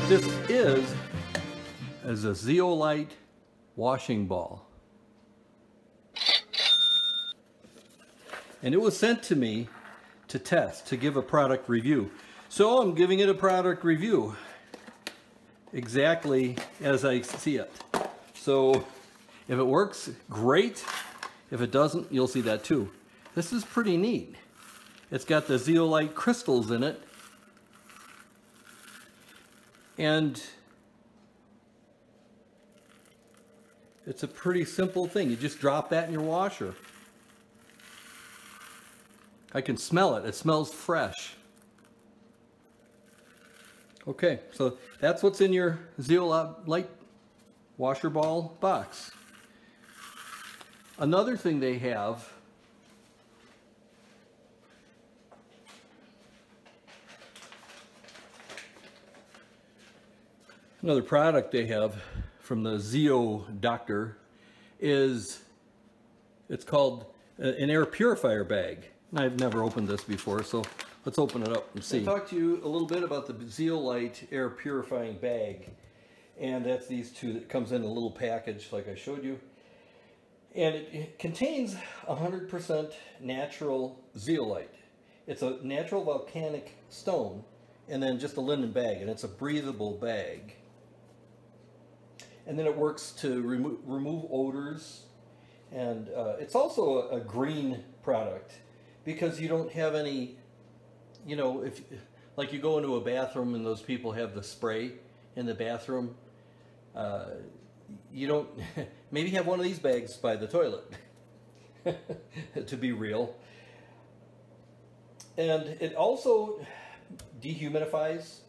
What this is a Zeolite Washing Ball. And it was sent to me to test, to give a product review. So I'm giving it a product review exactly as I see it. So if it works, great. If it doesn't, you'll see that too. This is pretty neat. It's got the zeolite crystals in it. And it's a pretty simple thing. You just drop that in your washer. I can smell it. It smells fresh. Okay, so that's what's in your Zeolite washer ball box. Another thing they have another product they have from the Zeo Doctor is, it's called an air purifier bag. And I've never opened this before, so let's open it up and see. I'll talk to you a little bit about the Zeolite air purifying bag. And that's these two that comes in a little package like I showed you. And it contains 100% natural zeolite. It's a natural volcanic stone and then just a linen bag, and it's a breathable bag. And then it works to remove odors, and it's also a green product because you don't have any, you know, if like you go into a bathroom and those people have the spray in the bathroom, you don't maybe have one of these bags by the toilet to be real. And it also dehumidifies,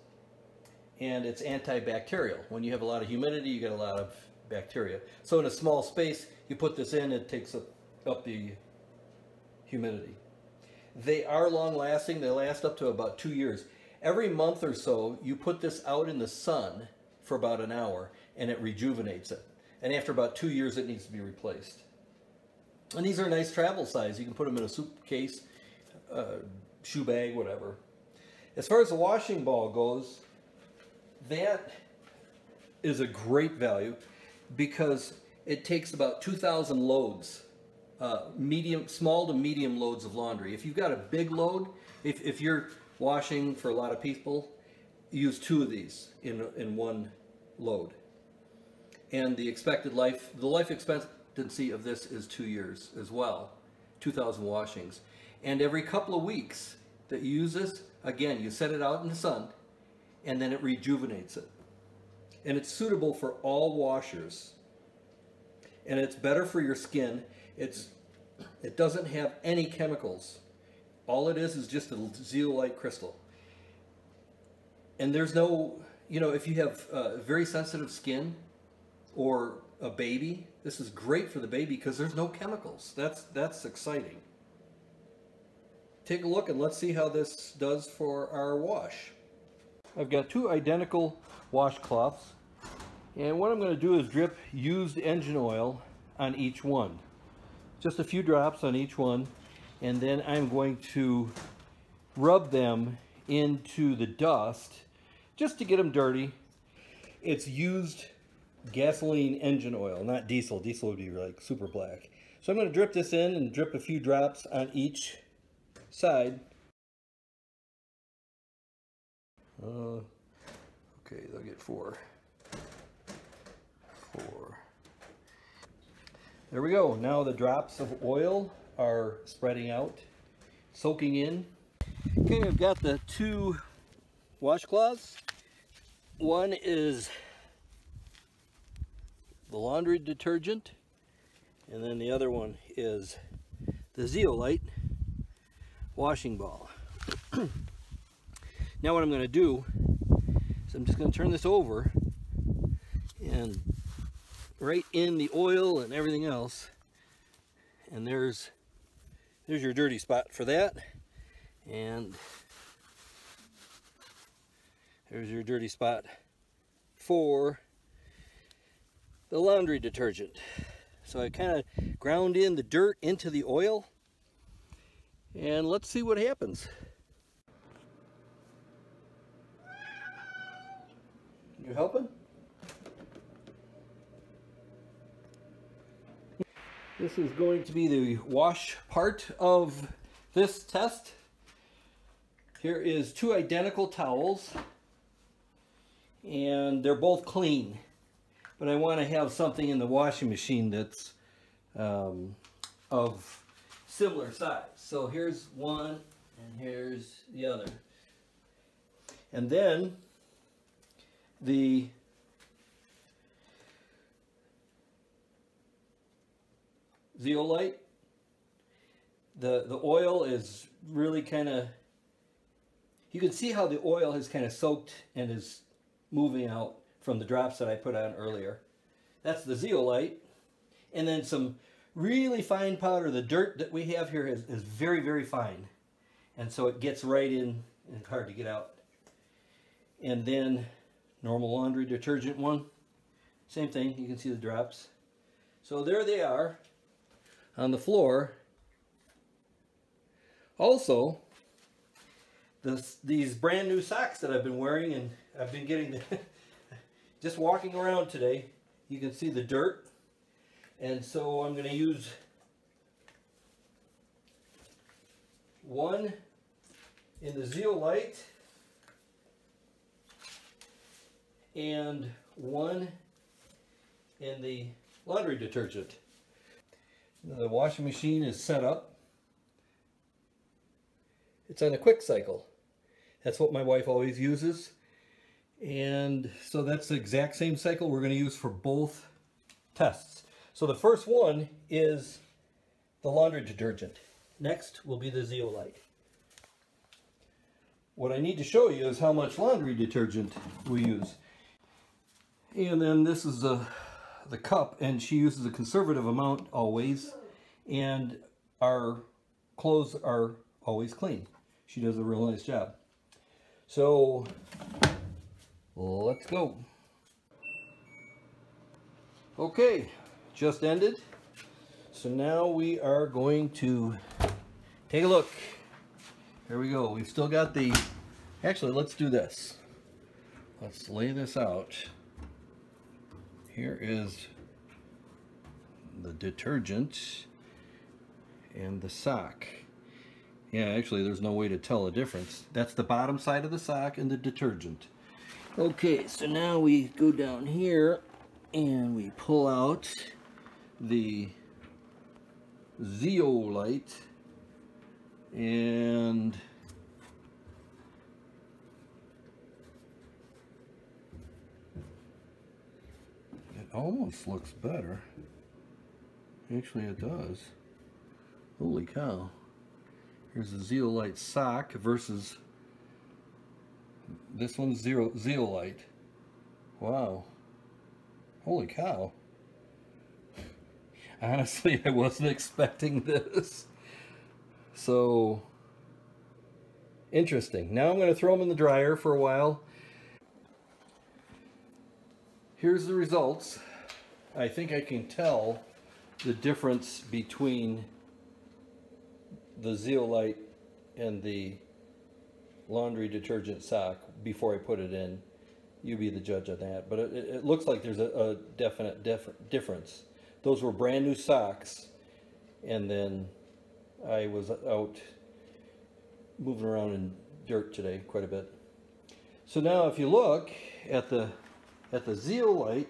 and it's antibacterial. When you have a lot of humidity, you get a lot of bacteria. So in a small space, you put this in, it takes up the humidity. They are long lasting. They last up to about 2 years. Every month or so, you put this out in the sun for about an hour, and it rejuvenates it. And after about 2 years, it needs to be replaced. And these are nice travel size. You can put them in a suitcase, shoe bag, whatever. As far as the washing ball goes, that is a great value because it takes about 2,000 loads, small to medium loads of laundry. If you've got a big load, if you're washing for a lot of people, use 2 of these in one load. And the life expectancy of this is 2 years as well, 2,000 washings. And every couple of weeks that you use this, again, you set it out in the sun, and then it rejuvenates it. And it's suitable for all washers. And it's better for your skin. It doesn't have any chemicals. All it is just a zeolite crystal. And there's no, you know, if you have very sensitive skin or a baby, this is great for the baby because there's no chemicals. That's exciting. Take a look and let's see how this does for our wash. I've got 2 identical washcloths, and what I'm going to do is drip used engine oil on each one. Just a few drops on each one, and then I'm going to rub them into the dust just to get them dirty. It's used gasoline engine oil, not diesel. Diesel would be like super black. So I'm going to drip this in and drip a few drops on each side. Okay, they'll get 4. There we go. Now the drops of oil are spreading out, soaking in. Okay, I've got the 2 washcloths. One is the laundry detergent, and then the other one is the Zeolite Washing Ball. Now what I'm going to do is I'm just going to turn this over, and right in the oil and everything else, and there's your dirty spot for that, and there's your dirty spot for the laundry detergent. So I kind of ground in the dirt into the oil, and let's see what happens. You helping? This is going to be the wash part of this test. Here is 2 identical towels, and they're both clean. But I want to have something in the washing machine that's of similar size. So here's one, and here's the other. And then the Zeolite, the oil is really kind of, you can see how the oil has kind of soaked and is moving out from the drops that I put on earlier. That's the Zeolite. And then some really fine powder. The dirt that we have here is very, very fine. And so it gets right in and it's hard to get out. And then normal laundry detergent one. Same thing, you can see the drops. So there they are on the floor. Also, these brand new socks that I've been wearing, and I've been getting just walking around today, you can see the dirt. And so I'm going to use one in the Zeolite and one in the laundry detergent. The washing machine is set up. It's on a quick cycle. That's what my wife always uses. And so that's the exact same cycle we're going to use for both tests. So the first one is the laundry detergent. Next will be the Zeolite. What I need to show you is how much laundry detergent we use. And then this is the cup, and she uses a conservative amount always, and our clothes are always clean. She does a real nice job. So let's go. Okay, just ended. So now we are going to take a look. Here we go. We've still got the, actually let's do this. Let's lay this out. Here is the detergent and the sock. Yeah, actually there's no way to tell the difference. That's the bottom side of the sock and the detergent. Okay, so now we go down here and we pull out the Zeolite, and it almost looks better. Actually it does. Holy cow. Here's the Zeolite sock versus this one's Zeolite. Wow. Holy cow. Honestly, I wasn't expecting this. So, interesting. Now I'm going to throw them in the dryer for a while. Here's the results. I think I can tell the difference between the Zeolite and the laundry detergent sock before I put it in. You be the judge of that. But it looks like there's a definite difference. Those were brand new socks, and then I was out moving around in dirt today quite a bit. So now if you look at the Zeolite,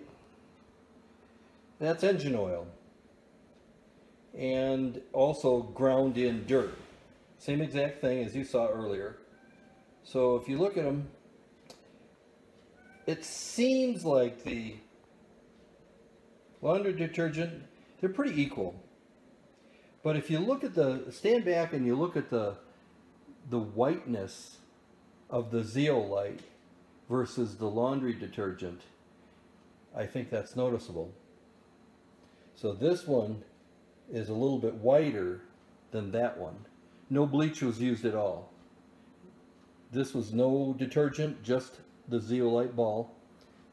that's engine oil and also ground in dirt. Same exact thing as you saw earlier. So if you look at them, it seems like the laundry detergent, they're pretty equal. But if you look at stand back and you look at the whiteness of the Zeolite versus the laundry detergent, I think that's noticeable. So this one is a little bit whiter than that one. No bleach was used at all. This was no detergent, just the Zeolite ball.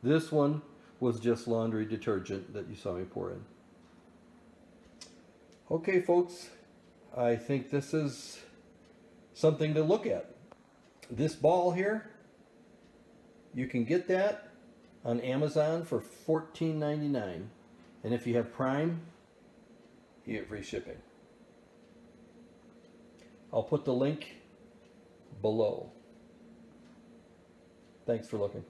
This one was just laundry detergent that you saw me pour in. Okay folks, I think this is something to look at. This ball here, you can get that on Amazon for $14.99. And if you have Prime, you get free shipping. I'll put the link below. Thanks for looking.